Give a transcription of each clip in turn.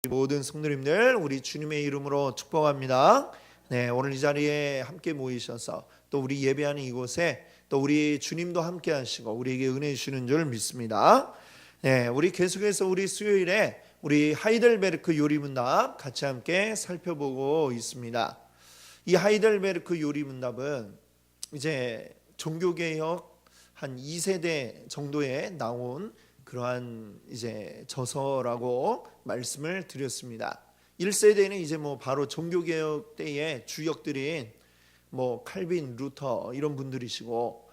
모든 성도님들 우리 주님의 이름으로 축복합니다. 네, 오늘 이 자리에 함께 모이셔서 또 우리 예배하는 이곳에 또 우리 주님도 함께 하시고 우리에게 은혜 주시는 줄 믿습니다. 네, 우리 계속해서 우리 수요일에 우리 하이델베르크 요리문답 같이 함께 살펴보고 있습니다. 이 하이델베르크 요리문답은 이제 종교개혁 한 2세대 정도에 나온 그러한 이제 저서라고 말씀을 드렸습니다. 1세대는 이제 바로 종교개혁 때의 주역들인 칼빈, 루터 이런 분들이시고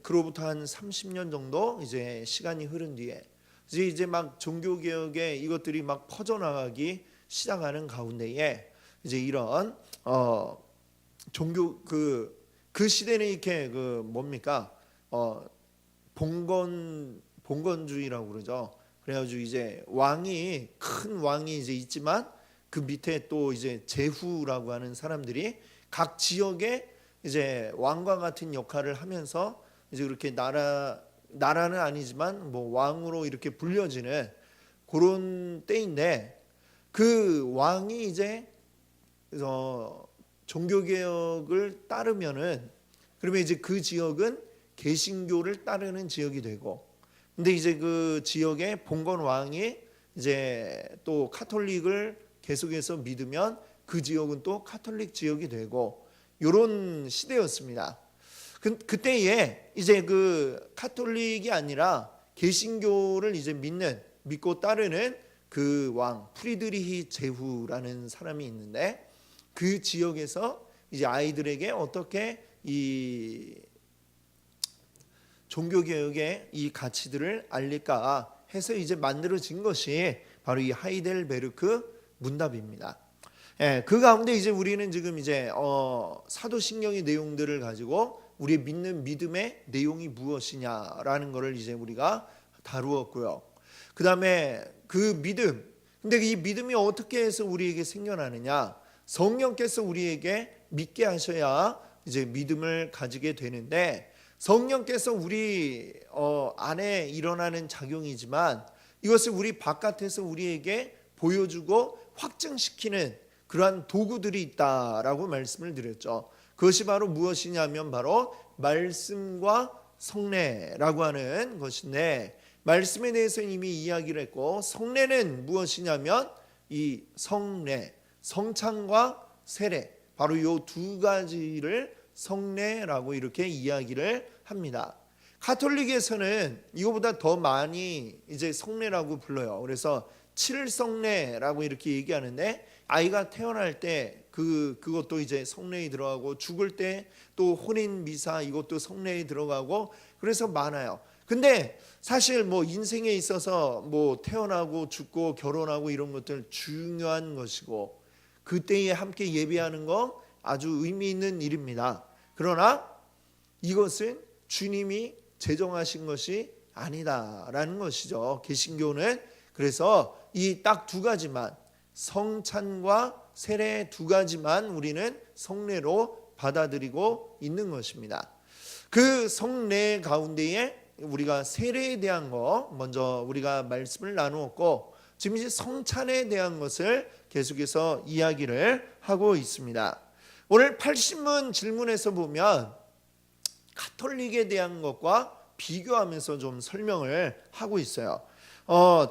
그로부터 한 30년 정도 이제 시간이 흐른 뒤에 이제 막 종교개혁에 이것들이 막 퍼져나가기 시작하는 가운데에 이제 이런 종교 그 시대는 이렇게 봉건주의라고 그러죠. 그래가지고 이제 큰 왕이 이제 있지만 그 밑에 또 이제 제후라고 하는 사람들이 각 지역에 이제 왕과 같은 역할을 하면서 이제 그렇게 나라는 아니지만 왕으로 이렇게 불려지는 그런 때인데, 그 왕이 이제 종교개혁을 따르면은 그러면 이제 그 지역은 개신교를 따르는 지역이 되고, 근데 이제 그 지역의 봉건 왕이 이제 또 카톨릭을 계속해서 믿으면 그 지역은 또 카톨릭 지역이 되고, 이런 시대였습니다. 그때에 이제 그 카톨릭이 아니라 개신교를 이제 믿고 따르는 그 왕 프리드리히 제후라는 사람이 있는데, 그 지역에서 이제 아이들에게 어떻게 이 종교개혁의 이 가치들을 알릴까 해서 이제 만들어진 것이 바로 이 하이델베르크 문답입니다. 그 가운데 이제 우리는 지금 이제 사도신경의 내용들을 가지고 우리의 믿는 믿음의 내용이 무엇이냐라는 것을 이제 우리가 다루었고요. 그 다음에 그 믿음, 근데 이 믿음이 어떻게 해서 우리에게 생겨나느냐? 성령께서 우리에게 믿게 하셔야 이제 믿음을 가지게 되는데, 성령께서 우리 안에 일어나는 작용이지만 이것을 우리 바깥에서 우리에게 보여주고 확증시키는 그러한 도구들이 있다라고 말씀을 드렸죠. 그것이 바로 무엇이냐면 바로 말씀과 성례라고 하는 것인데, 말씀에 대해서 이미 이야기를 했고, 성례는 무엇이냐면 이 성례, 성찬과 세례, 바로 이 두 가지를 성례라고 이렇게 이야기를 합니다. 가톨릭에서는 이거보다 더 많이 이제 성례라고 불러요. 그래서 칠성례라고 이렇게 얘기하는데, 아이가 태어날 때 그것도 이제 성례에 들어가고, 죽을 때 또 혼인 미사 이것도 성례에 들어가고, 그래서 많아요. 근데 사실 인생에 있어서 태어나고 죽고 결혼하고 이런 것들 중요한 것이고, 그때에 함께 예배하는 거 아주 의미 있는 일입니다. 그러나 이것은 주님이 제정하신 것이 아니다라는 것이죠. 개신교는 그래서 이 딱 두 가지만, 성찬과 세례 두 가지만 우리는 성례로 받아들이고 있는 것입니다. 그 성례 가운데에 우리가 세례에 대한 거 먼저 우리가 말씀을 나누었고, 지금 이제 성찬에 대한 것을 계속해서 이야기를 하고 있습니다. 오늘 80문 질문에서 보면 가톨릭에 대한 것과 비교하면서 좀 설명을 하고 있어요.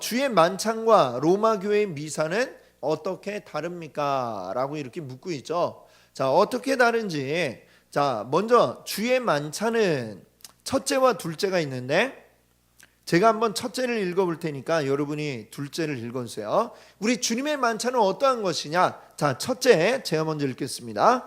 주의 만찬과 로마 교회 미사는 어떻게 다릅니까? 라고 이렇게 묻고 있죠. 자, 어떻게 다른지. 자, 먼저 주의 만찬은 첫째와 둘째가 있는데, 제가 한번 첫째를 읽어볼 테니까 여러분이 둘째를 읽어주세요. 우리 주님의 만찬은 어떠한 것이냐? 자, 첫째 제가 먼저 읽겠습니다.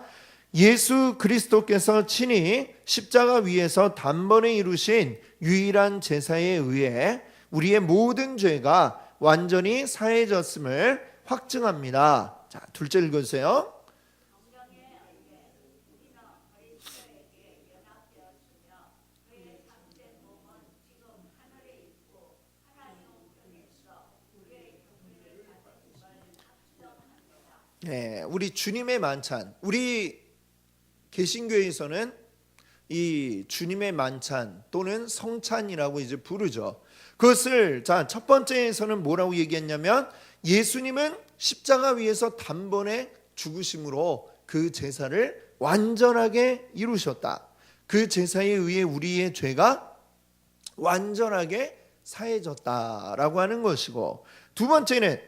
예수 그리스도께서 친히 십자가 위에서 단번에 이루신 유일한 제사에 의해 우리의 모든 죄가 완전히 사해졌음을 확증합니다. 자, 둘째 읽어주세요. 네, 우리 주님의 만찬, 우리 개신교에서는 이 주님의 만찬 또는 성찬이라고 이제 부르죠. 그것을 첫 번째에서는 뭐라고 얘기했냐면 예수님은 십자가 위에서 단번에 죽으심으로 그 제사를 완전하게 이루셨다. 그 제사에 의해 우리의 죄가 완전하게 사해졌다라고 하는 것이고, 두 번째는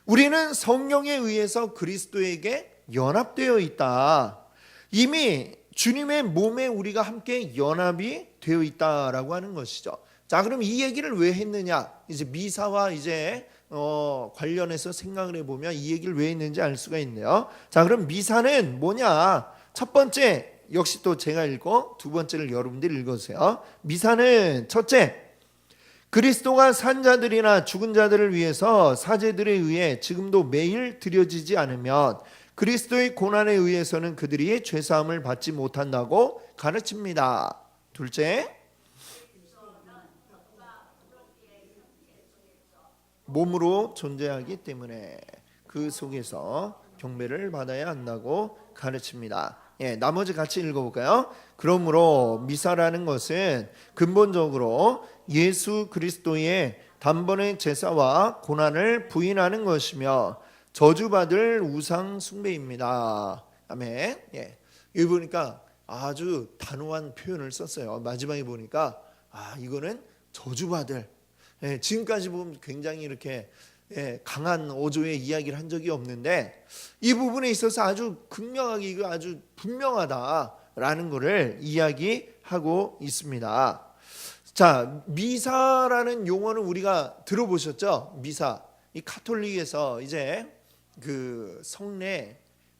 우리는 성령에 의해서 그리스도에게 연합되어 있다. 이미 주님의 몸에 우리가 함께 연합이 되어 있다라고 하는 것이죠. 자, 그럼 이 얘기를 왜 했느냐? 이제 미사와 이제 관련해서 생각을 해보면 이 얘기를 왜 했는지 알 수가 있네요. 자, 그럼 미사는 뭐냐? 첫 번째, 역시 또 제가 읽고 두 번째를 여러분들이 읽으세요. 미사는 첫째, 그리스도가 산 자들이나 죽은 자들을 위해서 사제들에 의해 지금도 매일 드려지지 않으면 그리스도의 고난에 의해서는 그들이 죄사함을 받지 못한다고 가르칩니다. 둘째, 몸으로 존재하기 때문에 그 속에서 경배를 받아야 한다고 가르칩니다. 나머지 같이 읽어볼까요? 그러므로 미사라는 것은 근본적으로 예수 그리스도의 단번의 제사와 고난을 부인하는 것이며 저주받을 우상 숭배입니다. 아멘. 여기 보니까 아주 단호한 표현을 썼어요. 마지막에 보니까 이거는 저주받을, 지금까지 보면 굉장히 이렇게 강한 어조의 이야기를 한 적이 없는데 이 부분에 있어서 아주 극명하게 이거 아주 분명하다라는 것을 이야기하고 있습니다. 자, 미사라는 용어는 우리가 들어보셨죠? 미사. 이 카톨릭에서 이제 그 성례에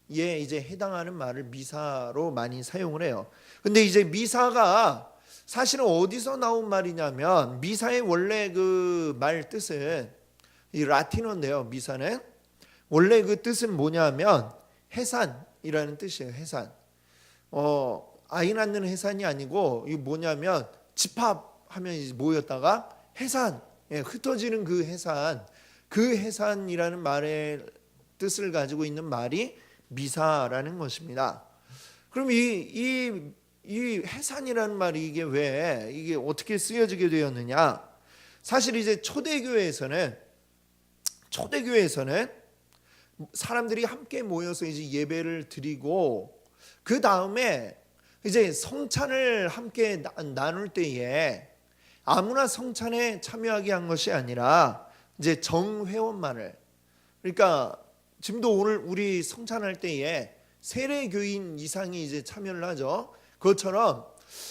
이제 해당하는 말을 미사로 많이 사용을 해요. 근데 이제 미사가 사실은 어디서 나온 말이냐면 미사의 원래 그 말 뜻은 이 라틴어인데요. 미사는 원래 그 뜻은 뭐냐면 해산이라는 뜻이에요. 해산. 아이 낳는 해산이 아니고 이게 뭐냐면 집합하면 이제 모였다가 해산, 흩어지는 그 해산이라는 말의 뜻을 가지고 있는 말이 미사라는 것입니다. 그럼 이 해산이라는 말이 이게 어떻게 쓰여지게 되었느냐? 사실 이제 초대교회에서는 사람들이 함께 모여서 이제 예배를 드리고 그 다음에 이제 성찬을 함께 나눌 때에 아무나 성찬에 참여하게 한 것이 아니라 이제 정회원만을, 그러니까 지금도 오늘 우리 성찬할 때에 세례교인 이상이 이제 참여를 하죠. 그것처럼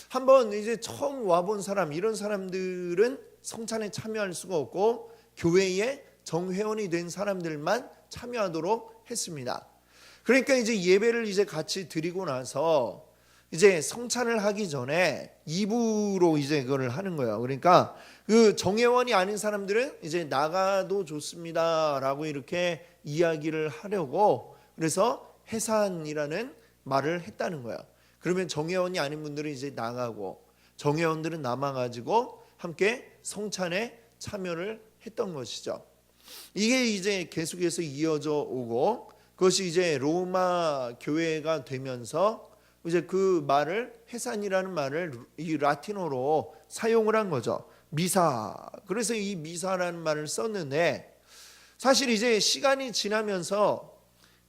한번 이제 처음 와본 사람, 이런 사람들은 성찬에 참여할 수가 없고 교회에 정회원이 된 사람들만 참여하도록 했습니다. 그러니까 이제 예배를 이제 같이 드리고 나서 이제 성찬을 하기 전에 2부로 이제 그걸 하는 거예요. 그러니까 그 정회원이 아닌 사람들은 이제 나가도 좋습니다라고 이렇게 이야기를 하려고 그래서 해산이라는 말을 했다는 거예요. 그러면 정회원이 아닌 분들은 이제 나가고 정회원들은 남아가지고 함께 성찬에 참여를 했던 것이죠. 이게 이제 계속해서 이어져 오고 그것이 이제 로마 교회가 되면서 이제 그 말을 해산이라는 말을 이 라틴어로 사용을 한 거죠. 미사. 그래서 이 미사라는 말을 썼는데 사실 이제 시간이 지나면서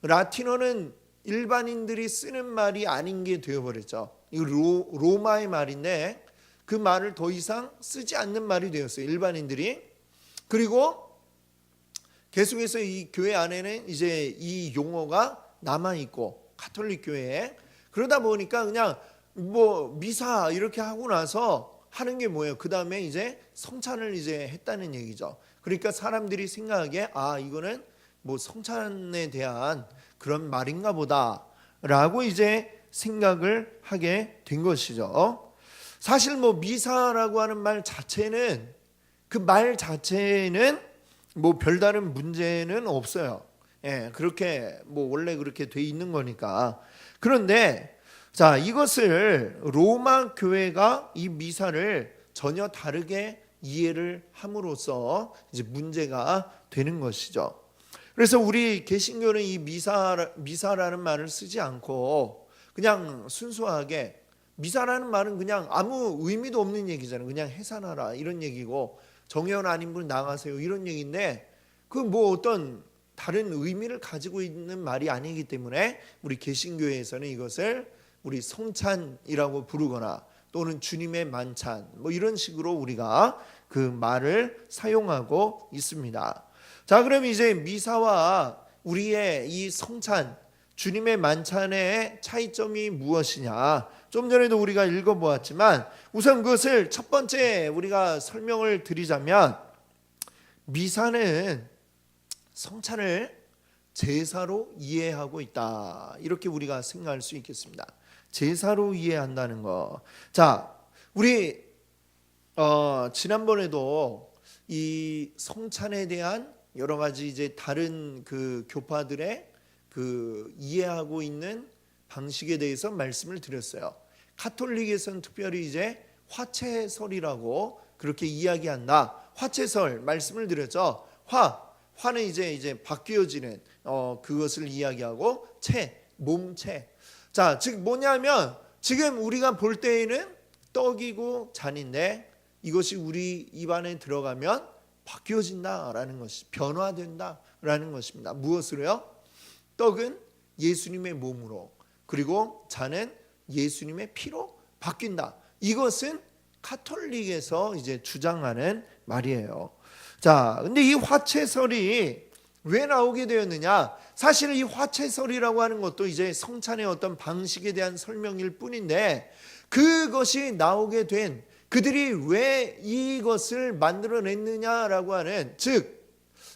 라틴어는 일반인들이 쓰는 말이 아닌 게 되어버렸죠. 이 로마의 말인데 그 말을 더 이상 쓰지 않는 말이 되었어요. 일반인들이. 그리고 계속해서 이 교회 안에는 이제 이 용어가 남아 있고 가톨릭 교회에 그러다 보니까 그냥 뭐 미사 이렇게 하고 나서 하는 게 뭐예요? 그 다음에 이제 성찬을 이제 했다는 얘기죠. 그러니까 사람들이 생각하기에 이거는 뭐 성찬에 대한 그런 말인가 보다라고 이제 생각을 하게 된 것이죠. 사실 뭐 미사라고 하는 말 자체는 그 말 자체는 뭐 별다른 문제는 없어요. 그렇게 뭐 원래 그렇게 돼 있는 거니까. 그런데 자, 이것을 로마 교회가 이 미사를 전혀 다르게 이해를 함으로써 이제 문제가 되는 것이죠. 그래서 우리 개신교는 이 미사라는 말을 쓰지 않고 그냥 순수하게 미사라는 말은 그냥 아무 의미도 없는 얘기잖아요. 그냥 해산하라 이런 얘기고 정회원 아닌 분 나가세요 이런 얘기인데 그 뭐 어떤 다른 의미를 가지고 있는 말이 아니기 때문에 우리 개신교회에서는 이것을 우리 성찬이라고 부르거나 또는 주님의 만찬 뭐 이런 식으로 우리가 그 말을 사용하고 있습니다. 자, 그럼 이제 미사와 우리의 이 성찬, 주님의 만찬의 차이점이 무엇이냐? 좀 전에도 우리가 읽어보았지만 우선 그것을 첫 번째 우리가 설명을 드리자면, 미사는 성찬을 제사로 이해하고 있다, 이렇게 우리가 생각할 수 있겠습니다. 제사로 이해한다는 거. 자, 우리 지난번에도 이 성찬에 대한 여러 가지 이제 다른 그 교파들의 그 이해하고 있는 방식에 대해서 말씀을 드렸어요. 가톨릭에서는 특별히 이제 화채설이라고 그렇게 이야기한다. 화채설 말씀을 드렸죠. 화는 이제 바뀌어지는 그것을 이야기하고 몸체. 자, 즉 뭐냐면 지금 우리가 볼 때에는 떡이고 잔인데 이것이 우리 입안에 들어가면 바뀌어진다라는 것이, 변화된다라는 것입니다. 무엇으로요? 떡은 예수님의 몸으로, 그리고 잔은 예수님의 피로 바뀐다. 이것은 가톨릭에서 이제 주장하는 말이에요. 자, 근데 이 화채설이 왜 나오게 되었느냐? 사실 이 화채설이라고 하는 것도 이제 성찬의 어떤 방식에 대한 설명일 뿐인데, 그것이 나오게 된 그들이 왜 이것을 만들어냈느냐라고 하는, 즉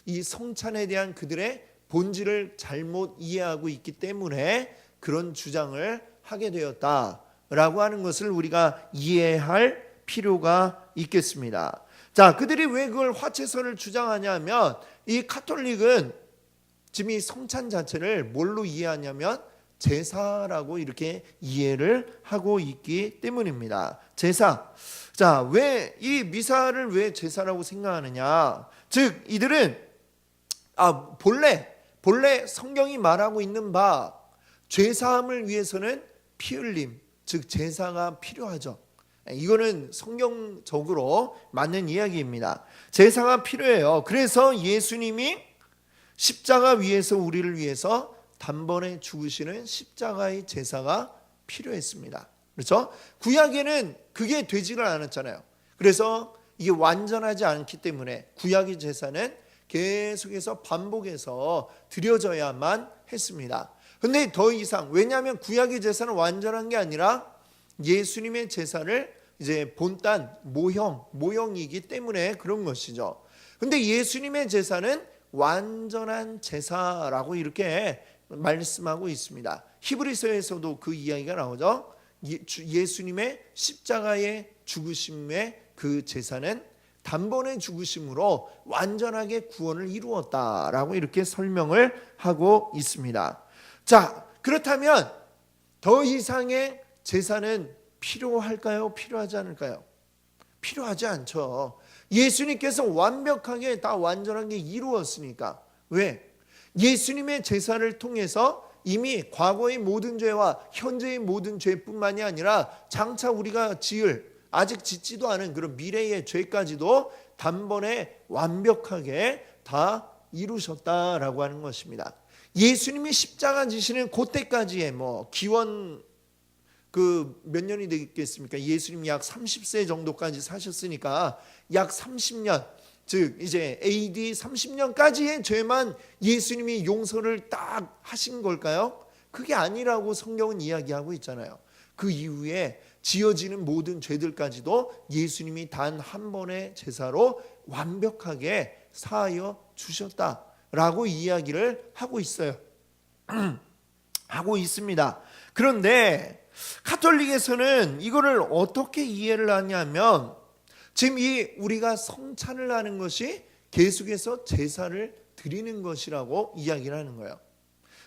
이 성찬에 대한 그들의 본질을 잘못 이해하고 있기 때문에 그런 주장을 하게 되었다라고 하는 것을 우리가 이해할 필요가 있겠습니다. 자, 그들이 왜 그걸 화채설을 주장하냐면, 이 가톨릭은 지금 이 성찬 자체를 뭘로 이해하냐면 제사라고 이렇게 이해를 하고 있기 때문입니다. 제사. 자, 왜 이 미사를 왜 제사라고 생각하느냐? 즉 이들은 본래 성경이 말하고 있는 바 죄사함을 위해서는 피 흘림, 즉 제사가 필요하죠. 이거는 성경적으로 맞는 이야기입니다. 제사가 필요해요. 그래서 예수님이 십자가 위에서 우리를 위해서 단번에 죽으시는 십자가의 제사가 필요했습니다. 그렇죠? 구약에는 그게 되지를 않았잖아요. 그래서 이게 완전하지 않기 때문에 구약의 제사는 계속해서 반복해서 드려져야만 했습니다. 근데 더 이상, 왜냐하면 구약의 제사는 완전한 게 아니라 예수님의 제사를 이제 본딴 모형이기 때문에 그런 것이죠. 근데 예수님의 제사는 완전한 제사라고 이렇게 말씀하고 있습니다. 히브리서에서도 그 이야기가 나오죠. 예수님의 십자가의 죽으심의 그 제사는 단번에 죽으심으로 완전하게 구원을 이루었다라고 이렇게 설명을 하고 있습니다. 자, 그렇다면 더 이상의 제사는 필요할까요? 필요하지 않을까요? 필요하지 않죠. 예수님께서 완벽하게 다 완전하게 이루었으니까. 왜? 예수님의 제사를 통해서 이미 과거의 모든 죄와 현재의 모든 죄뿐만이 아니라 장차 우리가 아직 짓지도 않은 그런 미래의 죄까지도 단번에 완벽하게 다 이루셨다라고 하는 것입니다. 예수님이 십자가 지시는 그때까지의 기원 몇 년이 되겠습니까? 예수님이 약 30세 정도까지 사셨으니까 약 30년, 즉 이제 AD 30년까지의 죄만 예수님이 용서를 딱 하신 걸까요? 그게 아니라고 성경은 이야기하고 있잖아요. 그 이후에 지어지는 모든 죄들까지도 예수님이 단 한 번의 제사로 완벽하게 사하여 주셨다라고 이야기를 하고 있어요. 하고 있습니다. 그런데 가톨릭에서는 이거를 어떻게 이해를 하냐면, 지금 우리가 성찬을 하는 것이 계속해서 제사를 드리는 것이라고 이야기를 하는 거예요.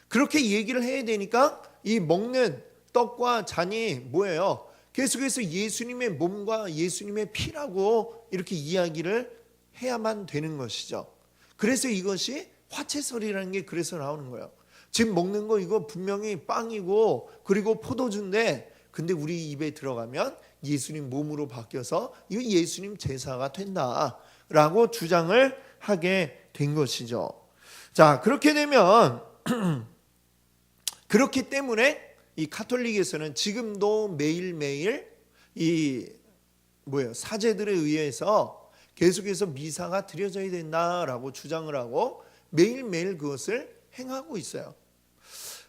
그렇게 얘기를 해야 되니까 이 먹는 떡과 잔이 뭐예요? 계속해서 예수님의 몸과 예수님의 피라고 이렇게 이야기를 해야만 되는 것이죠. 그래서 이것이 화채설이라는 게 그래서 나오는 거예요. 지금 먹는 거 이거 분명히 빵이고 그리고 포도주인데, 근데 우리 입에 들어가면 예수님 몸으로 바뀌어서 이거 예수님 제사가 된다라고 주장을 하게 된 것이죠. 자, 그렇게 되면 그렇기 때문에 이 가톨릭에서는 지금도 매일매일 이 사제들에 의해서 계속해서 미사가 드려져야 된다라고 주장을 하고 매일매일 그것을 행하고 있어요.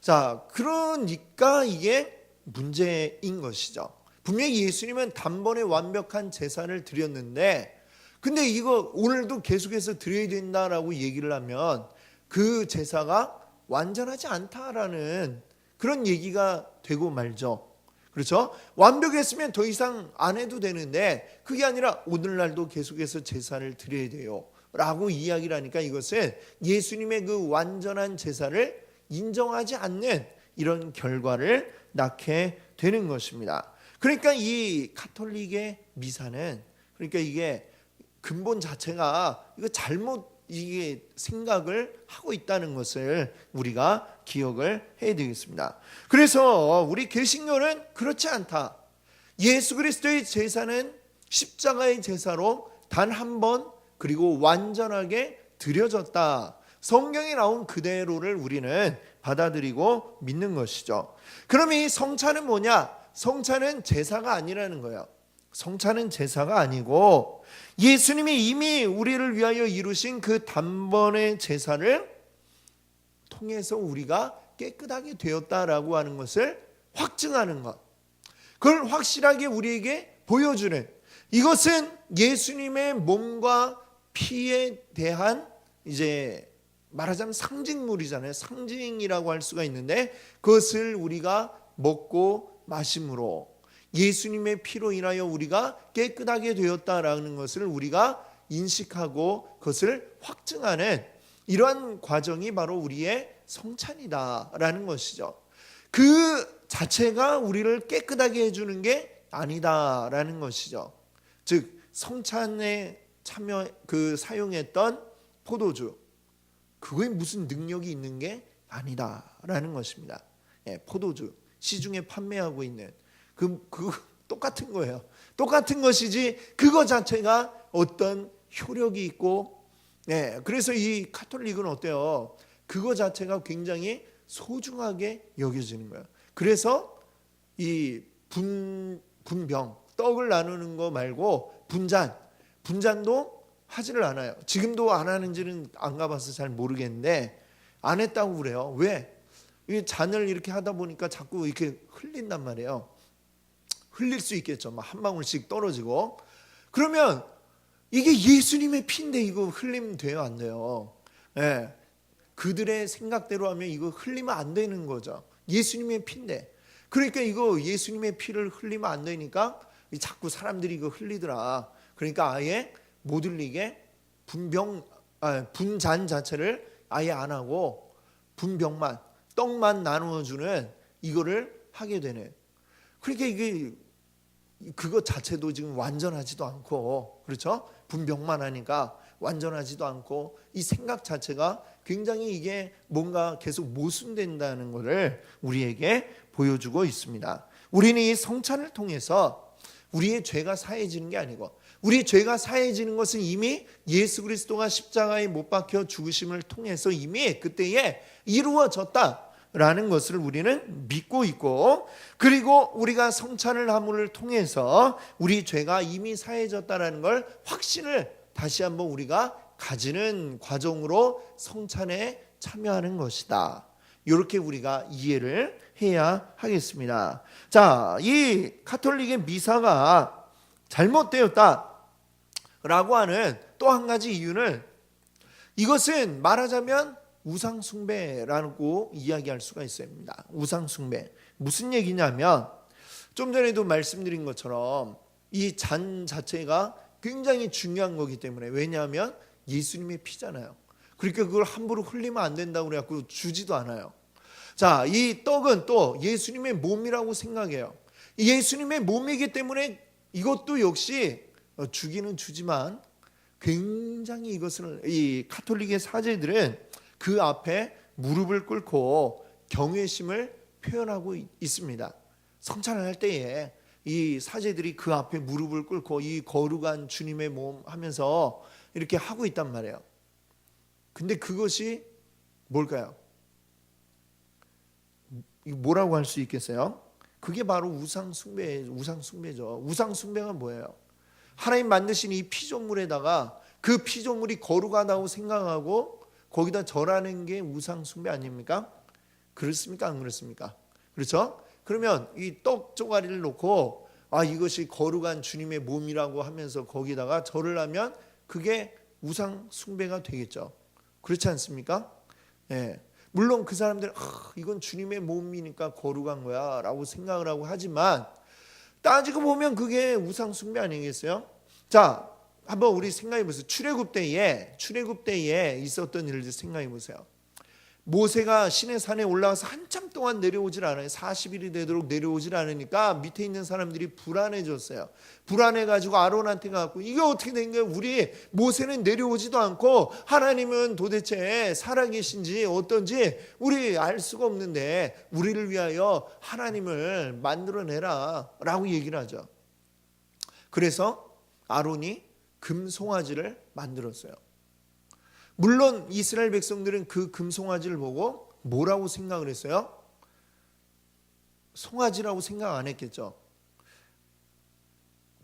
자, 그러니까 이게 문제인 것이죠. 분명히 예수님은 단번에 완벽한 제사를 드렸는데, 근데 이거 오늘도 계속해서 드려야 된다라고 얘기를 하면 그 제사가 완전하지 않다라는 그런 얘기가 되고 말죠. 그렇죠? 완벽했으면 더 이상 안 해도 되는데 그게 아니라 오늘날도 계속해서 제사를 드려야 돼요 라고 이야기를 하니까 이것은 예수님의 그 완전한 제사를 인정하지 않는 이런 결과를 낳게 되는 것입니다. 그러니까 이 가톨릭의 미사는, 그러니까 이게 근본 자체가 이거 잘못 이게 생각을 하고 있다는 것을 우리가 기억을 해야 되겠습니다. 그래서 우리 개신교는 그렇지 않다. 예수 그리스도의 제사는 십자가의 제사로 단 한 번 그리고 완전하게 드려졌다. 성경에 나온 그대로를 우리는 받아들이고 믿는 것이죠. 그럼 이 성찬은 뭐냐? 성찬은 제사가 아니라는 거예요. 성찬은 제사가 아니고 예수님이 이미 우리를 위하여 이루신 그 단번의 제사를 통해서 우리가 깨끗하게 되었다라고 하는 것을 확증하는 것, 그걸 확실하게 우리에게 보여주는, 이것은 예수님의 몸과 피에 대한 이제 말하자면 상징물이잖아요. 상징이라고 할 수가 있는데 그것을 우리가 먹고 마심으로 예수님의 피로 인하여 우리가 깨끗하게 되었다라는 것을 우리가 인식하고 그것을 확증하는 이러한 과정이 바로 우리의 성찬이다라는 것이죠. 그 자체가 우리를 깨끗하게 해주는 게 아니다라는 것이죠. 즉 성찬에 사용했던 포도주, 그거에 무슨 능력이 있는 게 아니다라는 것입니다. 포도주 시중에 판매하고 있는 그 똑같은 거예요. 똑같은 것이지 그거 자체가 어떤 효력이 있고, 그래서 이 가톨릭은 어때요? 그거 자체가 굉장히 소중하게 여겨지는 거예요. 그래서 이 분병, 떡을 나누는 거 말고 분잔도 하지를 않아요. 지금도 안 하는지는 안 가봐서 잘 모르겠는데 안 했다고 그래요. 왜? 이 잔을 이렇게 하다 보니까 자꾸 이렇게 흘린단 말이에요. 흘릴 수 있겠죠. 막 한 방울씩 떨어지고. 그러면 이게 예수님의 피인데 이거 흘리면 돼요, 안 돼요? 그들의 생각대로 하면 이거 흘리면 안 되는 거죠. 예수님의 피인데. 그러니까 이거 예수님의 피를 흘리면 안 되니까 자꾸 사람들이 이거 흘리더라. 그러니까 아예 못 흘리게 분잔 자체를 아예 안 하고 분병만, 떡만 나누어주는 이거를 하게 되는. 그러니까 이게 그것 자체도 지금 완전하지도 않고, 그렇죠? 분병만 하니까 완전하지도 않고 이 생각 자체가 굉장히 이게 뭔가 계속 모순된다는 것을 우리에게 보여주고 있습니다. 우리는 이 성찬을 통해서 우리의 죄가 사해지는 게 아니고, 우리의 죄가 사해지는 것은 이미 예수 그리스도가 십자가에 못 박혀 죽으심을 통해서 이미 그때에 이루어졌다라는 것을 우리는 믿고 있고, 그리고 우리가 성찬을 함을 통해서 우리 죄가 이미 사해졌다라는 걸 확신을 다시 한번 우리가 가지는 과정으로 성찬에 참여하는 것이다. 이렇게 우리가 이해를 해야 하겠습니다. 자, 이 가톨릭의 미사가 잘못되었다라고 하는 또 한 가지 이유는, 이것은 말하자면 우상숭배라고 이야기할 수가 있습니다. 우상숭배. 무슨 얘기냐면 좀 전에도 말씀드린 것처럼 이 잔 자체가 굉장히 중요한 거기 때문에, 왜냐하면 예수님의 피잖아요. 그러니까 그걸 함부로 흘리면 안 된다고 그래갖고 주지도 않아요. 자, 이 떡은 또 예수님의 몸이라고 생각해요. 예수님의 몸이기 때문에 이것도 역시 주기는 주지만 굉장히 이것을 이 가톨릭의 사제들은 그 앞에 무릎을 꿇고 경외심을 표현하고 있습니다. 성찬을 할 때에 이 사제들이 그 앞에 무릎을 꿇고 이 거룩한 주님의 몸 하면서 이렇게 하고 있단 말이에요. 근데 그것이 뭘까요? 뭐라고 할 수 있겠어요? 그게 바로 우상 숭배죠. 우상 숭배가 뭐예요? 하나님 만드신 이 피조물에다가 그 피조물이 거룩하다고 생각하고 거기다 절하는 게 우상 숭배 아닙니까? 그렇습니까? 안 그렇습니까? 그렇죠? 그러면 이 떡 조가리를 놓고 이것이 거룩한 주님의 몸이라고 하면서 거기다가 절을 하면 그게 우상 숭배가 되겠죠. 그렇지 않습니까? 예. 물론 그 사람들은 이건 주님의 몸이니까 거룩한 거야 라고 생각을 하고 하지만 따지고 보면 그게 우상 숭배 아니겠어요? 자, 한번 우리 생각해 보세요. 출애굽 때에 있었던 일들 생각해 보세요. 모세가 시내산에 올라가서 한참 동안 내려오질 않아요. 40일이 되도록 내려오질 않으니까 밑에 있는 사람들이 불안해졌어요. 불안해가지고 아론한테 가고 이게 어떻게 된 거예요? 우리 모세는 내려오지도 않고 하나님은 도대체 살아계신지 어떤지 우리 알 수가 없는데 우리를 위하여 하나님을 만들어내라 라고 얘기를 하죠. 그래서 아론이 금송아지를 만들었어요. 물론 이스라엘 백성들은 그 금송아지를 보고 뭐라고 생각을 했어요? 송아지라고 생각 안 했겠죠.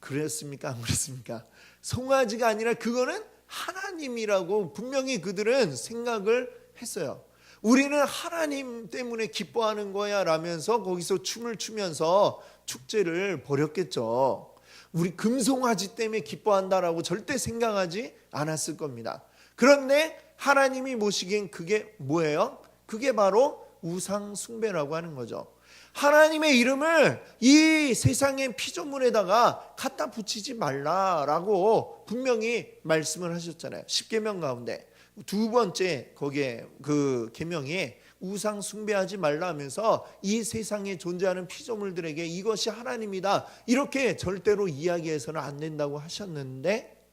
그랬습니까? 안 그랬습니까? 송아지가 아니라 그거는 하나님이라고 분명히 그들은 생각을 했어요. 우리는 하나님 때문에 기뻐하는 거야 라면서 거기서 춤을 추면서 축제를 벌였겠죠. 우리 금송아지 때문에 기뻐한다라고 절대 생각하지 않았을 겁니다. 그런데 하나님이 보시기엔 그게 뭐예요? 그게 바로 우상 숭배라고 하는 거죠. 하나님의 이름을 이 세상의 피조물에다가 갖다 붙이지 말라라고 분명히 말씀을 하셨잖아요. 10계명 가운데 두 번째 거기에 그 계명이 우상 숭배하지 말라 하면서 이 세상에 존재하는 피조물들에게 이것이 하나님이다 이렇게 절대로 이야기해서는 안 된다고 하셨는데,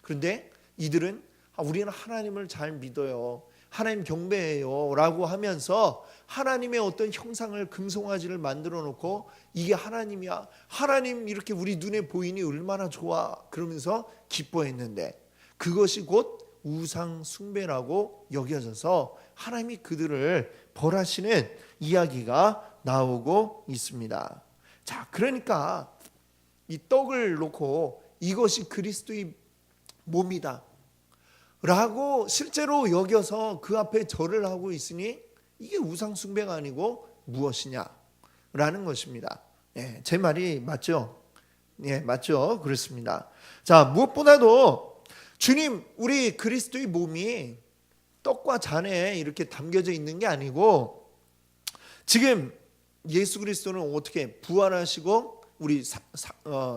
그런데 이들은 우리는 하나님을 잘 믿어요, 하나님 경배해요 라고 하면서 하나님의 어떤 형상을 금송아지를 만들어 놓고 이게 하나님이야, 하나님 이렇게 우리 눈에 보이니 얼마나 좋아 그러면서 기뻐했는데 그것이 곧 우상 숭배라고 여겨져서 하나님이 그들을 벌하시는 이야기가 나오고 있습니다. 자, 그러니까 이 떡을 놓고 이것이 그리스도의 몸이다 라고 실제로 여겨서 그 앞에 절을 하고 있으니 이게 우상 숭배가 아니고 무엇이냐 라는 것입니다. 예, 제 말이 맞죠? 예, 맞죠? 그렇습니다. 자, 무엇보다도 주님, 우리 그리스도의 몸이 떡과 잔에 이렇게 담겨져 있는 게 아니고 지금 예수 그리스도는 어떻게 부활하시고 우리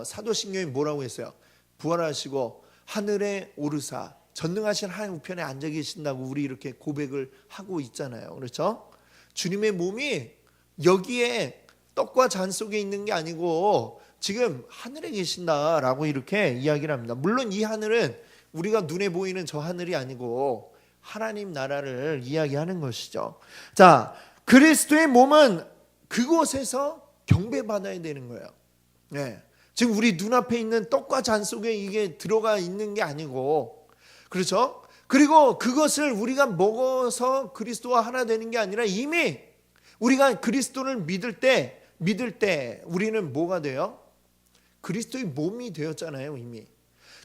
사도신경이 뭐라고 했어요? 부활하시고 하늘에 오르사 전능하신 하나님 우편에 앉아 계신다고 우리 이렇게 고백을 하고 있잖아요. 그렇죠? 주님의 몸이 여기에 떡과 잔 속에 있는 게 아니고 지금 하늘에 계신다라고 이렇게 이야기를 합니다. 물론 이 하늘은 우리가 눈에 보이는 저 하늘이 아니고 하나님 나라를 이야기하는 것이죠. 자, 그리스도의 몸은 그곳에서 경배받아야 되는 거예요. 네. 지금 우리 눈앞에 있는 떡과 잔 속에 이게 들어가 있는 게 아니고, 그렇죠? 그리고 그것을 우리가 먹어서 그리스도와 하나 되는 게 아니라 이미 우리가 그리스도를 믿을 때 우리는 뭐가 돼요? 그리스도의 몸이 되었잖아요. 이미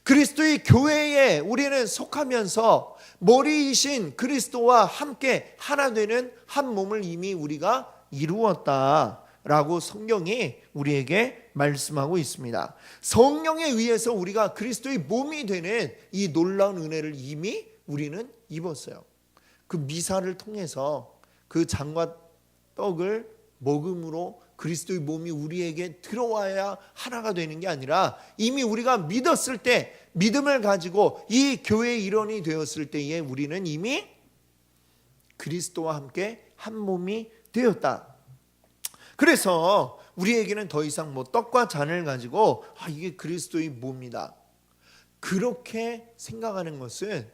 그리스도의 교회에 우리는 속하면서 머리이신 그리스도와 함께 하나 되는 한 몸을 이미 우리가 이루었다라고 성경이 우리에게 말씀하고 있습니다. 성령에 의해서 우리가 그리스도의 몸이 되는 이 놀라운 은혜를 이미 우리는 입었어요. 그 미사를 통해서 그 잔과 떡을 먹음으로 그리스도의 몸이 우리에게 들어와야 하나가 되는 게 아니라 이미 우리가 믿었을 때, 믿음을 가지고 이 교회의 일원이 되었을 때에 우리는 이미 그리스도와 함께 한 몸이 되었다. 그래서 우리에게는 더 이상 뭐 떡과 잔을 가지고 이게 그리스도의 몸이다 그렇게 생각하는 것은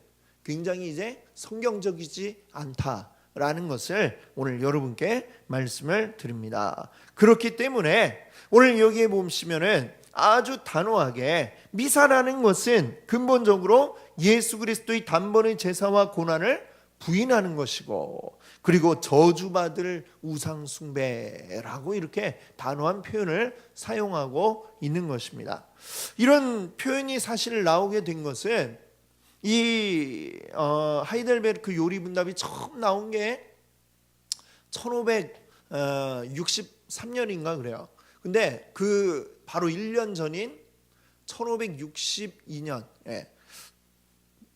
굉장히 이제 성경적이지 않다라는 것을 오늘 여러분께 말씀을 드립니다. 그렇기 때문에 오늘 여기에 보시면은 아주 단호하게 미사라는 것은 근본적으로 예수 그리스도의 단번의 제사와 고난을 부인하는 것이고, 그리고 저주받을 우상 숭배라고 이렇게 단호한 표현을 사용하고 있는 것입니다. 이런 표현이 사실 나오게 된 것은 이 하이델베르크 요리문답이 처음 나온 게 1563년인가 그래요. 근데 그 바로 1년 전인 1562년,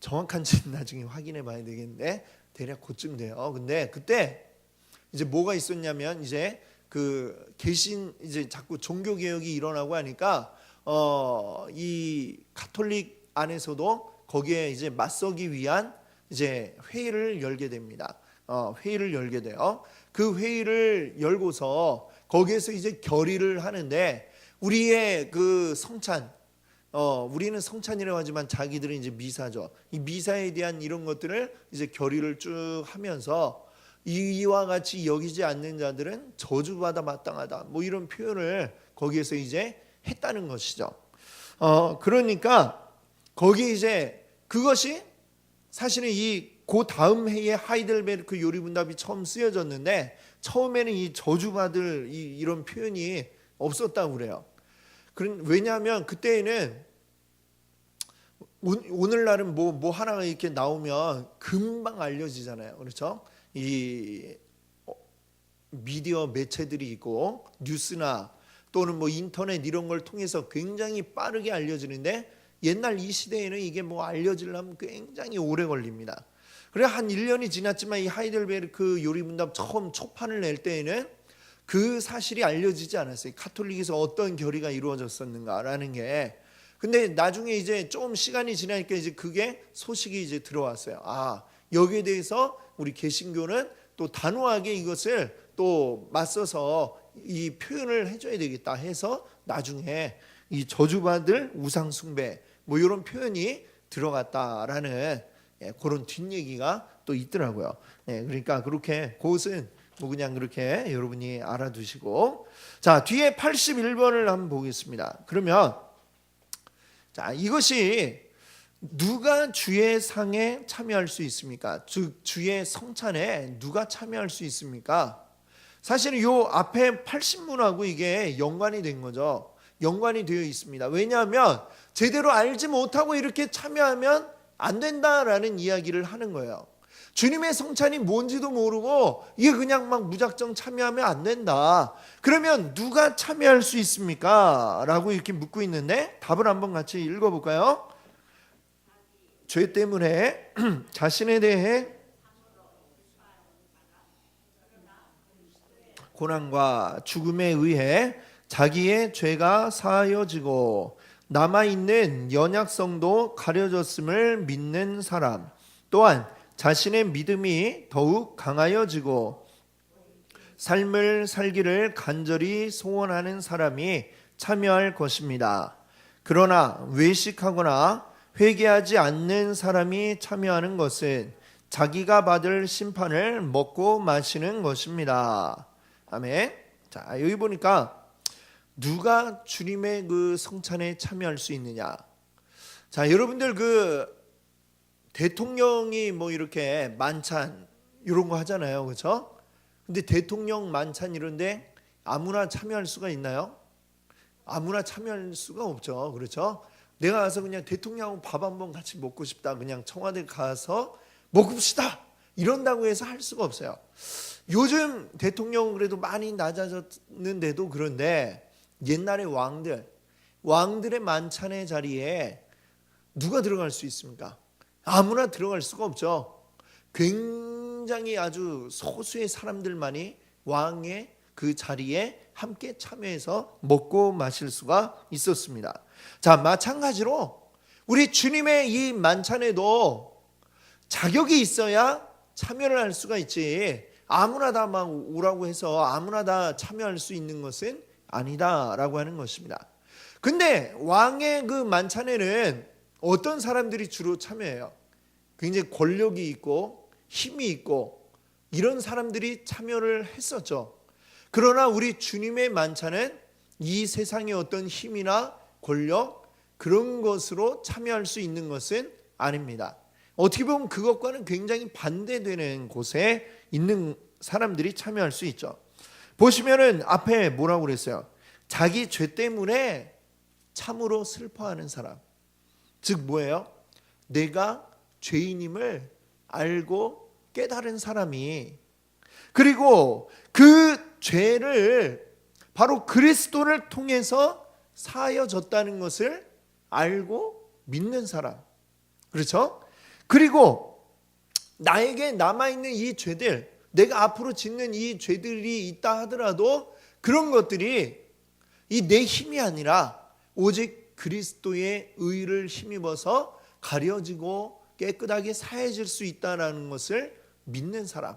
정확한지는 나중에 확인해 봐야 되겠는데 대략 그쯤 돼요. 근데 그때 이제 뭐가 있었냐면, 이제 그 개신 이제 자꾸 종교 개혁이 일어나고 하니까 이 가톨릭 안에서도 거기에 이제 맞서기 위한 이제 회의를 열게 됩니다. 회의를 열게 돼요. 그 회의를 열고서 거기에서 이제 결의를 하는데, 우리의 그 성찬, 우리는 성찬이라고 하지만 자기들은 이제 미사죠. 이 미사에 대한 이런 것들을 이제 결의를 쭉 하면서, 이와 같이 여기지 않는 자들은 저주받아 마땅하다, 뭐 이런 표현을 거기에서 이제 했다는 것이죠. 그러니까 거기 이제 그것이 사실은 그 다음 해에 하이델베르크 요리문답이 처음 쓰여졌는데, 처음에는 이 저주받을 이런 표현이 없었다고 그래요. 왜냐하면 그때에는 오늘날은 뭐 하나가 이렇게 나오면 금방 알려지잖아요. 그렇죠? 이 미디어 매체들이 있고 뉴스나 또는 뭐 인터넷 이런 걸 통해서 굉장히 빠르게 알려지는데, 옛날 이 시대에는 이게 뭐 알려지려면 굉장히 오래 걸립니다. 그래 한 1년이 지났지만 이 하이델베르크 요리문답 처음 초판을 낼 때에는 그 사실이 알려지지 않았어요. 가톨릭에서 어떤 결의가 이루어졌었는가라는 게. 근데 나중에 이제 좀 시간이 지나니까 이제 그게 소식이 이제 들어왔어요. 여기에 대해서 우리 개신교는 또 단호하게 이것을 또 맞서서 이 표현을 해줘야 되겠다 해서 나중에 이 저주받을 우상 숭배 뭐 이런 표현이 들어갔다라는 그런 뒷얘기가 또 있더라고요. 그러니까 그렇게 그것은 뭐 그냥 그렇게 여러분이 알아두시고, 자 뒤에 81번을 한번 보겠습니다. 그러면 자 이것이 누가 주의 상에 참여할 수 있습니까? 즉 주의 성찬에 누가 참여할 수 있습니까? 사실은 요 앞에 80문하고 이게 연관이 된 거죠. 연관이 되어 있습니다. 왜냐하면 제대로 알지 못하고 이렇게 참여하면 안 된다라는 이야기를 하는 거예요. 주님의 성찬이 뭔지도 모르고 이게 그냥 막 무작정 참여하면 안 된다. 그러면 누가 참여할 수 있습니까? 라고 이렇게 묻고 있는데, 답을 한번 같이 읽어볼까요? 죄 때문에 자신에 대해 고난과 죽음에 의해 자기의 죄가 사하여지고 남아있는 연약성도 가려졌음을 믿는 사람, 또한 자신의 믿음이 더욱 강하여지고 삶을 살기를 간절히 소원하는 사람이 참여할 것입니다. 그러나 외식하거나 회개하지 않는 사람이 참여하는 것은 자기가 받을 심판을 먹고 마시는 것입니다. 아멘. 자, 여기 보니까 누가 주님의 그 성찬에 참여할 수 있느냐. 자, 여러분들 그 대통령이 뭐 이렇게 만찬 이런 거 하잖아요. 그렇죠? 근데 대통령 만찬 이런데 아무나 참여할 수가 있나요? 아무나 참여할 수가 없죠. 그렇죠? 내가 가서 그냥 대통령하고 밥 한번 같이 먹고 싶다. 그냥 청와대 가서 먹읍시다. 이런다고 해서 할 수가 없어요. 요즘 대통령은 그래도 많이 낮아졌는데도 그런데 옛날의 왕들의 만찬의 자리에 누가 들어갈 수 있습니까? 아무나 들어갈 수가 없죠. 굉장히 아주 소수의 사람들만이 왕의 그 자리에 함께 참여해서 먹고 마실 수가 있었습니다. 자, 마찬가지로 우리 주님의 이 만찬에도 자격이 있어야 참여를 할 수가 있지, 아무나 다 막 오라고 해서 아무나 다 참여할 수 있는 것은 아니다라고 하는 것입니다. 근데 왕의 그 만찬에는 어떤 사람들이 주로 참여해요? 굉장히 권력이 있고 힘이 있고 이런 사람들이 참여를 했었죠. 그러나 우리 주님의 만찬은 이 세상의 어떤 힘이나 권력 그런 것으로 참여할 수 있는 것은 아닙니다. 어떻게 보면 그것과는 굉장히 반대되는 곳에 있는 사람들이 참여할 수 있죠. 보시면은 앞에 뭐라고 그랬어요? 자기 죄 때문에 참으로 슬퍼하는 사람. 즉 뭐예요? 내가 죄인임을 알고 깨달은 사람이, 그리고 그 죄를 바로 그리스도를 통해서 사하여졌다는 것을 알고 믿는 사람. 그렇죠? 그리고 나에게 남아있는 이 죄들, 내가 앞으로 짓는 이 죄들이 있다 하더라도 그런 것들이 이 내 힘이 아니라 오직 그리스도의 의를 힘입어서 가려지고 깨끗하게 사해질 수 있다는 것을 믿는 사람.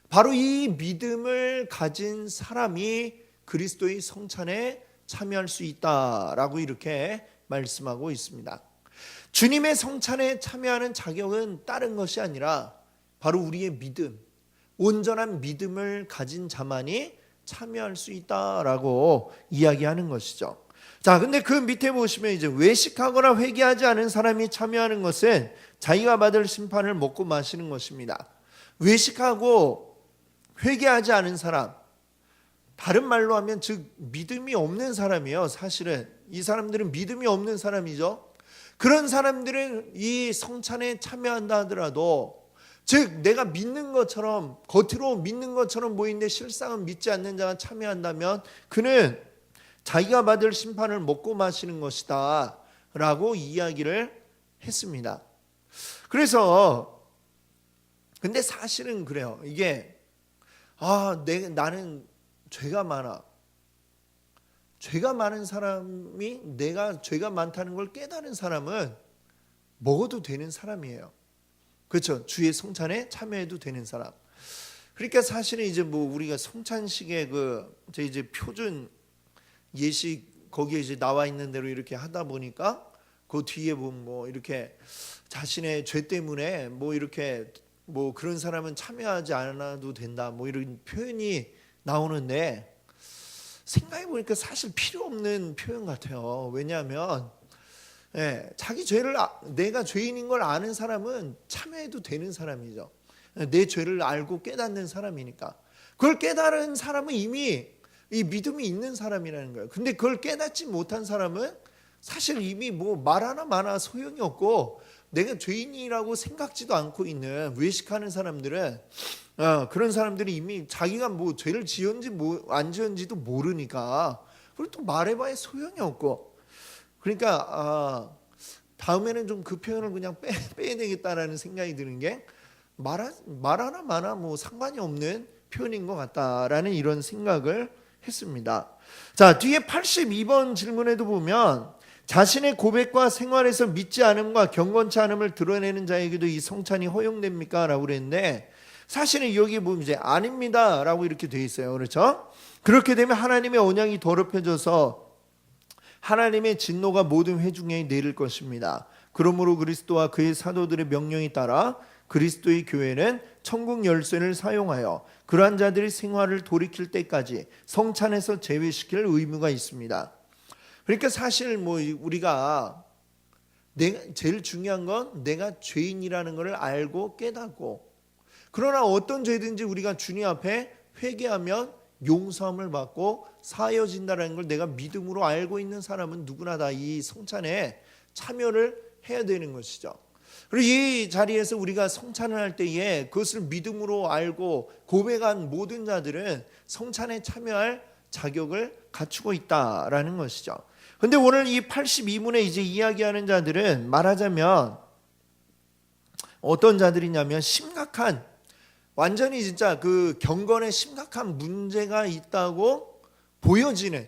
바로 이 믿음을 가진 사람이 그리스도의 성찬에 참여할 수 있다라고 이렇게 말씀하고 있습니다. 주님의 성찬에 참여하는 자격은 다른 것이 아니라 바로 우리의 믿음, 온전한 믿음을 가진 자만이 참여할 수 있다라고 이야기하는 것이죠. 자, 근데 그 밑에 보시면 이제 외식하거나 회개하지 않은 사람이 참여하는 것은 자기가 받을 심판을 먹고 마시는 것입니다. 외식하고 회개하지 않은 사람, 다른 말로 하면 즉 믿음이 없는 사람이에요. 사실은 이 사람들은 믿음이 없는 사람이죠. 그런 사람들은 이 성찬에 참여한다 하더라도, 즉 내가 믿는 것처럼, 겉으로 믿는 것처럼 보이는데 실상은 믿지 않는 자가 참여한다면 그는 자기가 받을 심판을 먹고 마시는 것이다 라고 이야기를 했습니다. 그래서 근데 사실은 그래요. 이게 나는 죄가 많아. 죄가 많은 사람이, 내가 죄가 많다는 걸 깨달은 사람은 먹어도 되는 사람이에요. 그렇죠? 주의 성찬에 참여해도 되는 사람. 그러니까 사실은 이제 뭐 우리가 성찬식의 이제 표준 예식 거기에 이제 나와 있는 대로 이렇게 하다 보니까 그 뒤에 보면 뭐 이렇게 자신의 죄 때문에 뭐 이렇게 뭐 그런 사람은 참여하지 않아도 된다 뭐 이런 표현이 나오는데, 생각해 보니까 사실 필요 없는 표현 같아요. 왜냐하면 자기 죄를, 내가 죄인인 걸 아는 사람은 참여해도 되는 사람이죠. 내 죄를 알고 깨닫는 사람이니까. 그걸 깨달은 사람은 이미 이 믿음이 있는 사람이라는 거예요. 근데 그걸 깨닫지 못한 사람은 사실 이미 뭐 말하나 마나 소용이 없고, 내가 죄인이라고 생각지도 않고 있는 외식하는 사람들은 그런 사람들이 이미 자기가 뭐 죄를 지었는지 안 지었는지도 모르니까 그리고 또 말해봐야 소용이 없고, 그러니까 다음에는 좀 그 표현을 그냥 빼야 되겠다라는 생각이 드는 게, 말하나 마나 뭐 상관이 없는 표현인 것 같다라는 이런 생각을 했습니다. 자, 뒤에 82번 질문에도 보면 자신의 고백과 생활에서 믿지 않음과 경건치 않음을 드러내는 자에게도 이 성찬이 허용됩니까? 라고 그랬는데, 사실은 여기 보면 이제 아닙니다 라고 이렇게 돼 있어요. 그렇죠? 그렇게 되면 하나님의 언약이 더럽혀져서 하나님의 진노가 모든 회중에 내릴 것입니다. 그러므로 그리스도와 그의 사도들의 명령에 따라 그리스도의 교회는 천국 열쇠를 사용하여 그러한 자들의 생활을 돌이킬 때까지 성찬에서 제외시킬 의무가 있습니다. 그러니까 사실 뭐 우리가 제일 중요한 건 내가 죄인이라는 것을 알고 깨닫고, 그러나 어떤 죄든지 우리가 주님 앞에 회개하면 용서함을 받고 사하여진다는 걸 내가 믿음으로 알고 있는 사람은 누구나 다 이 성찬에 참여를 해야 되는 것이죠. 그리고 이 자리에서 우리가 성찬을 할 때에 그것을 믿음으로 알고 고백한 모든 자들은 성찬에 참여할 자격을 갖추고 있다라는 것이죠. 근데 오늘 이 82문에 이제 이야기하는 자들은 말하자면 어떤 자들이냐면 심각한, 완전히 진짜 그 경건에 심각한 문제가 있다고 보여지는,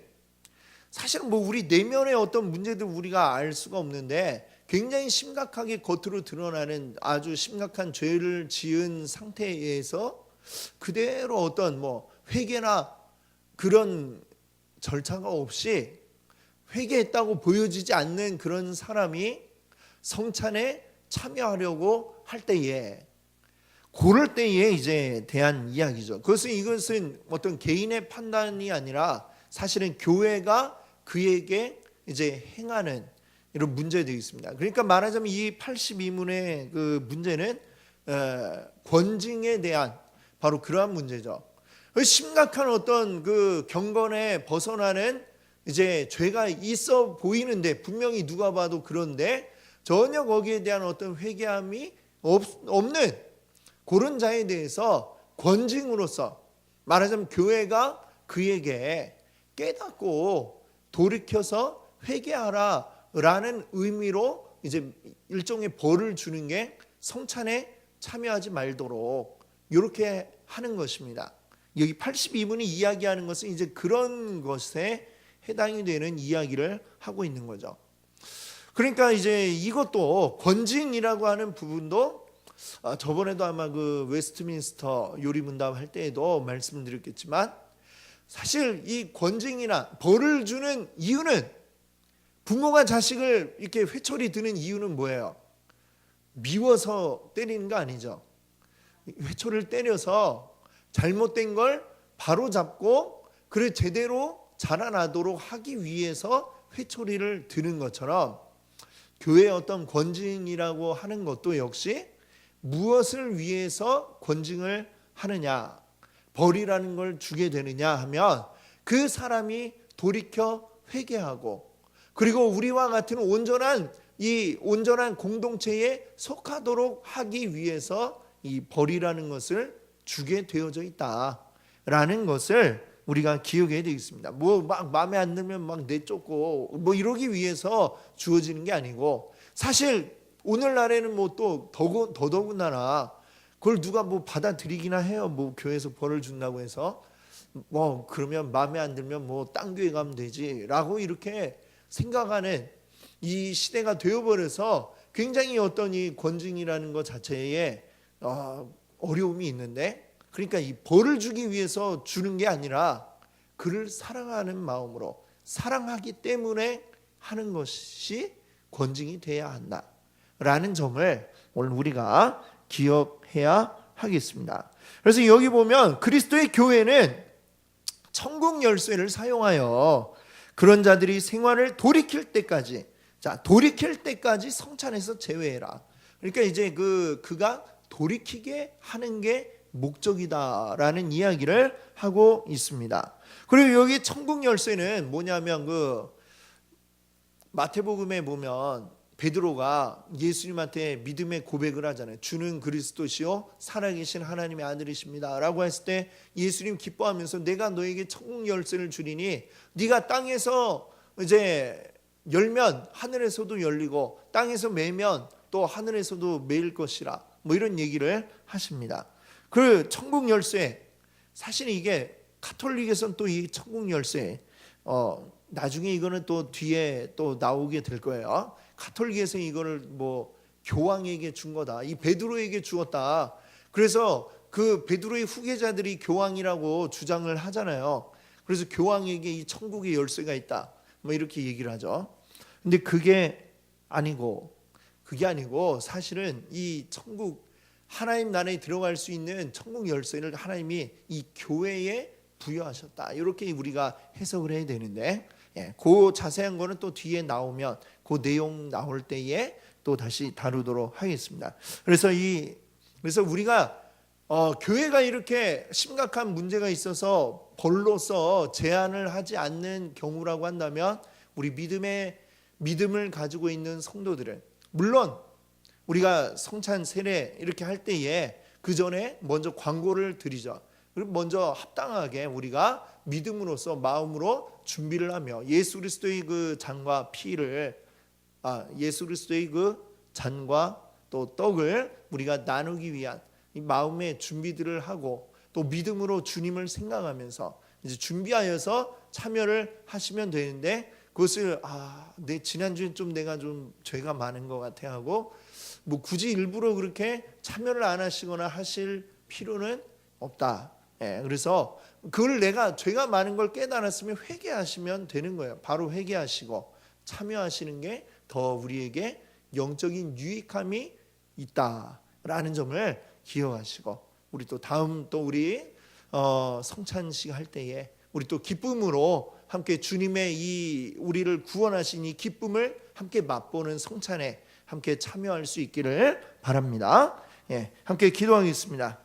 사실은 뭐 우리 내면의 어떤 문제들 우리가 알 수가 없는데 굉장히 심각하게 겉으로 드러나는 아주 심각한 죄를 지은 상태에서 그대로 어떤 뭐 회개나 그런 절차가 없이 회개했다고 보여지지 않는 그런 사람이 성찬에 참여하려고 할 때에, 그럴 때에 이제 대한 이야기죠. 이것은 어떤 개인의 판단이 아니라 사실은 교회가 그에게 이제 행하는 이런 문제들이 있습니다. 그러니까 말하자면 이 82문의 그 문제는 권징에 대한 바로 그러한 문제죠. 심각한 어떤 그 경건에 벗어나는 이제 죄가 있어 보이는데, 분명히 누가 봐도 그런데 전혀 거기에 대한 어떤 회개함이 없는 그런 자에 대해서 권징으로서 말하자면 교회가 그에게 깨닫고 돌이켜서 회개하라라는 의미로 이제 일종의 벌을 주는 게 성찬에 참여하지 말도록 이렇게 하는 것입니다. 여기 82분이 이야기하는 것은 이제 그런 것에 해당이 되는 이야기를 하고 있는 거죠. 그러니까 이제 이것도 권징이라고 하는 부분도 저번에도 아마 그 웨스트민스터 요리문답 할 때에도 말씀드렸겠지만, 사실 이 권징이나 벌을 주는 이유는, 부모가 자식을 이렇게 회초리 드는 이유는 뭐예요? 미워서 때리는 거 아니죠. 회초리를 때려서 잘못된 걸 바로 잡고 그를 제대로 자라나도록 하기 위해서 회초리를 드는 것처럼, 교회의 어떤 권징이라고 하는 것도 역시 무엇을 위해서 권징을 하느냐, 벌이라는 걸 주게 되느냐 하면 그 사람이 돌이켜 회개하고, 그리고 우리와 같은 온전한 공동체에 속하도록 하기 위해서 이 벌이라는 것을 주게 되어져 있다라는 것을 우리가 기억해야 되겠습니다. 뭐 막 마음에 안 들면 막 내쫓고 뭐 이러기 위해서 주어지는 게 아니고, 사실 오늘날에는 뭐 또 더더군다나 그걸 누가 뭐 받아들이기나 해요. 뭐 교회에서 벌을 준다고 해서 뭐 그러면 마음에 안 들면 뭐 딴 교회 가면 되지라고 이렇게 생각하는 이 시대가 되어버려서 굉장히 어떤 이 권징이라는 것 자체에 어려움이 있는데, 그러니까 이 벌을 주기 위해서 주는 게 아니라 그를 사랑하는 마음으로, 사랑하기 때문에 하는 것이 권징이 돼야 한다라는 점을 오늘 우리가 기억해야 하겠습니다. 그래서 여기 보면 그리스도의 교회는 천국 열쇠를 사용하여 그런 자들이 생활을 돌이킬 때까지, 돌이킬 때까지 성찬에서 제외해라. 그러니까 이제 그가 돌이키게 하는 게 목적이다라는 이야기를 하고 있습니다. 그리고 여기 천국 열쇠는 뭐냐면 마태복음에 보면 베드로가 예수님한테 믿음의 고백을 하잖아요. 주는 그리스도시요 살아계신 하나님의 아들이십니다 라고 했을 때 예수님 기뻐하면서 내가 너에게 천국 열쇠를 주리니 네가 땅에서 이제 열면 하늘에서도 열리고 땅에서 매면 또 하늘에서도 매일 것이라, 뭐 이런 얘기를 하십니다. 그 천국 열쇠, 사실 이게 가톨릭에서는 또 이 천국 열쇠 나중에 이거는 또 뒤에 또 나오게 될 거예요. 가톨릭에서 이거를 뭐 교황에게 준 거다, 이 베드로에게 주었다. 그래서 그 베드로의 후계자들이 교황이라고 주장을 하잖아요. 그래서 교황에게 이 천국의 열쇠가 있다, 뭐 이렇게 얘기를 하죠. 근데 그게 아니고 사실은 이 천국, 하나님 나라에 들어갈 수 있는 천국 열쇠를 하나님이 이 교회에 부여하셨다, 이렇게 우리가 해석을 해야 되는데, 그 자세한 거는 또 뒤에 나오면 그 내용 나올 때에 또 다시 다루도록 하겠습니다. 그래서 우리가 교회가 이렇게 심각한 문제가 있어서 벌로서 제한을 하지 않는 경우라고 한다면, 우리 믿음을 가지고 있는 성도들은, 물론 우리가 성찬 세례 이렇게 할 때에 그 전에 먼저 광고를 드리죠. 그리고 먼저 합당하게 우리가 믿음으로써 마음으로 준비를 하며 예수 그리스도의 그 잔과 피를, 예수 그리스도의 그 잔과 또 떡을 우리가 나누기 위한 이 마음의 준비들을 하고, 또 믿음으로 주님을 생각하면서 이제 준비하여서 참여를 하시면 되는데, 그것을 내 지난주에 좀 내가 좀 죄가 많은 것 같아 하고 뭐 굳이 일부러 그렇게 참여를 안 하시거나 하실 필요는 없다. 그래서 그걸 내가 죄가 많은 걸 깨달았으면 회개하시면 되는 거예요. 바로 회개하시고 참여하시는 게 더 우리에게 영적인 유익함이 있다라는 점을 기억하시고, 우리 또 다음 또 우리 성찬식 할 때에 우리 또 기쁨으로 함께 주님의 이 우리를 구원하신 이 기쁨을 함께 맛보는 성찬에 함께 참여할 수 있기를 바랍니다. 함께 기도하겠습니다.